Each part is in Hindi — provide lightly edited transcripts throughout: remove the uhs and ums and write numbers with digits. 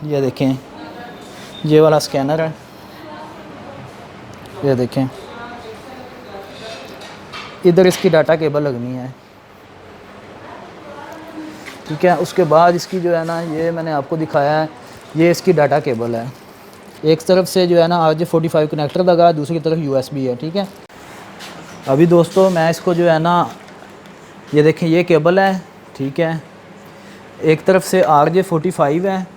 ये देखें, ये वाला स्कैनर है, ये देखें, इधर इसकी डाटा केबल लगनी है, ठीक है। उसके बाद इसकी जो है ना, ये मैंने आपको दिखाया है, ये इसकी डाटा केबल है। एक तरफ से जो है ना RJ45 कनेक्टर लगा है, दूसरी तरफ USB है, ठीक है। अभी दोस्तों मैं इसको जो है ना, ये देखें ये केबल है, ठीक है। एक तरफ से RJ45 है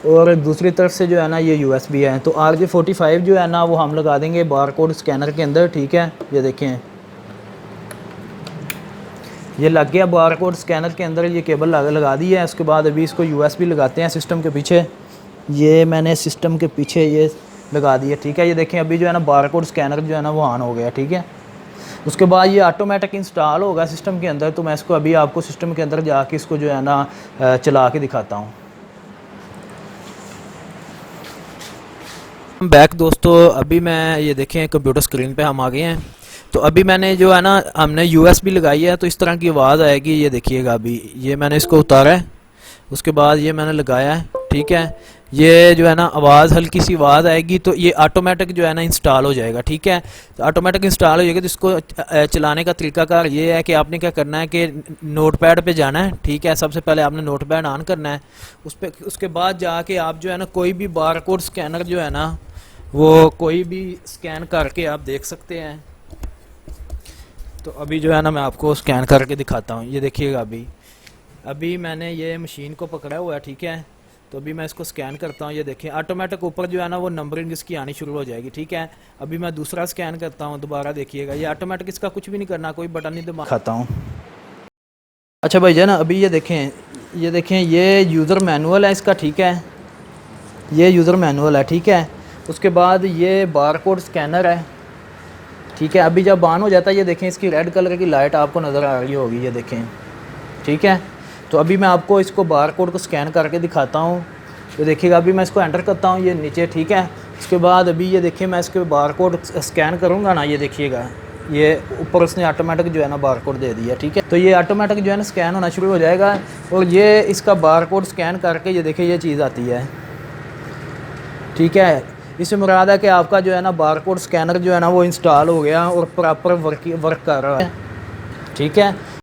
और दूसरी तरफ से जो है ना ये USB है। तो RJ45 जो है ना वो हम लगा देंगे बारकोड स्कैनर के अंदर, ठीक है। ये देखें, ये लग गया बारकोड स्कैनर के अंदर, ये केबल लगा दी है। उसके बाद अभी इसको USB लगाते हैं सिस्टम के पीछे। ये मैंने सिस्टम के पीछे ये लगा दिया, ठीक है। ये देखें अभी जो है ना बारकोड स्कैनर जो है ना वो ऑन हो गया, ठीक है। उसके बाद ये ऑटोमेटिक इंस्टॉल होगा सिस्टम के अंदर। तो मैं इसको अभी आपको सिस्टम के अंदर जाके इसको जो है ना चला के दिखाता हूँ। बैक दोस्तों, अभी मैं ये देखें कंप्यूटर स्क्रीन पे हम आ गए हैं। तो अभी मैंने जो है ना हमने USB लगाई है, तो इस तरह की आवाज़ आएगी। ये देखिएगा, अभी ये मैंने इसको उतारा है, उसके बाद ये मैंने लगाया है, ठीक है। ये जो है ना आवाज़, हल्की सी आवाज़ आएगी, तो ये ऑटोमेटिक जो है ना इंस्टॉल हो जाएगा, ठीक है। तो ऑटोमेटिक इंस्टॉल हो जाएगा। तो इसको चलाने का तरीकाकार ये है कि आपने क्या करना है कि नोटपैड पे जाना है, ठीक है। सबसे पहले आपने नोटपैड ऑन करना है, उसके बाद जाके आप जो है ना कोई भी बारकोड स्कैनर जो है ना वो कोई भी स्कैन करके आप देख सकते हैं। तो अभी जो है ना मैं आपको स्कैन करके दिखाता हूँ। ये देखिएगा, अभी मैंने ये मशीन को पकड़ा हुआ है, ठीक है। तो अभी मैं इसको स्कैन करता हूँ। ये देखें ऑटोमेटिक ऊपर जो है ना वो नंबरिंग इसकी आनी शुरू हो जाएगी, ठीक है। अभी मैं दूसरा स्कैन करता हूँ, दोबारा देखिएगा, ये ऑटोमेटिक, इसका कुछ भी नहीं करना, कोई बटन नहीं दबा खाता हूँ। अच्छा भाई जान, अभी ये देखें, ये यूज़र मैनुअल है इसका, ठीक है। ये यूज़र मैनुअल है, ठीक है। उसके बाद ये बारकोड स्कैनर है, ठीक है। अभी जब ऑन हो जाता है, ये देखें इसकी रेड कलर की लाइट आपको नज़र आ रही होगी, ये देखें, ठीक है। तो अभी मैं आपको इसको बारकोड को स्कैन करके दिखाता हूँ। तो देखिएगा, अभी मैं इसको एंटर करता हूँ, ये नीचे, ठीक है। उसके बाद अभी ये देखिए मैं इसके बारकोड स्कैन करूँगा ना, ये देखिएगा, ये ऊपर उसने ऑटोमेटिक जो है ना बारकोड दे दिया, ठीक है। तो ये ऑटोमेटिक जो है ना स्कैन होना शुरू हो जाएगा और ये इसका बारकोड स्कैन करके ये देखिए ये चीज़ आती है, ठीक है। इससे मुराद है कि आपका जो है ना बारकोड स्कैनर जो है ना वो इंस्टॉल हो गया और प्रॉपर वर्क कर रहा है, ठीक है।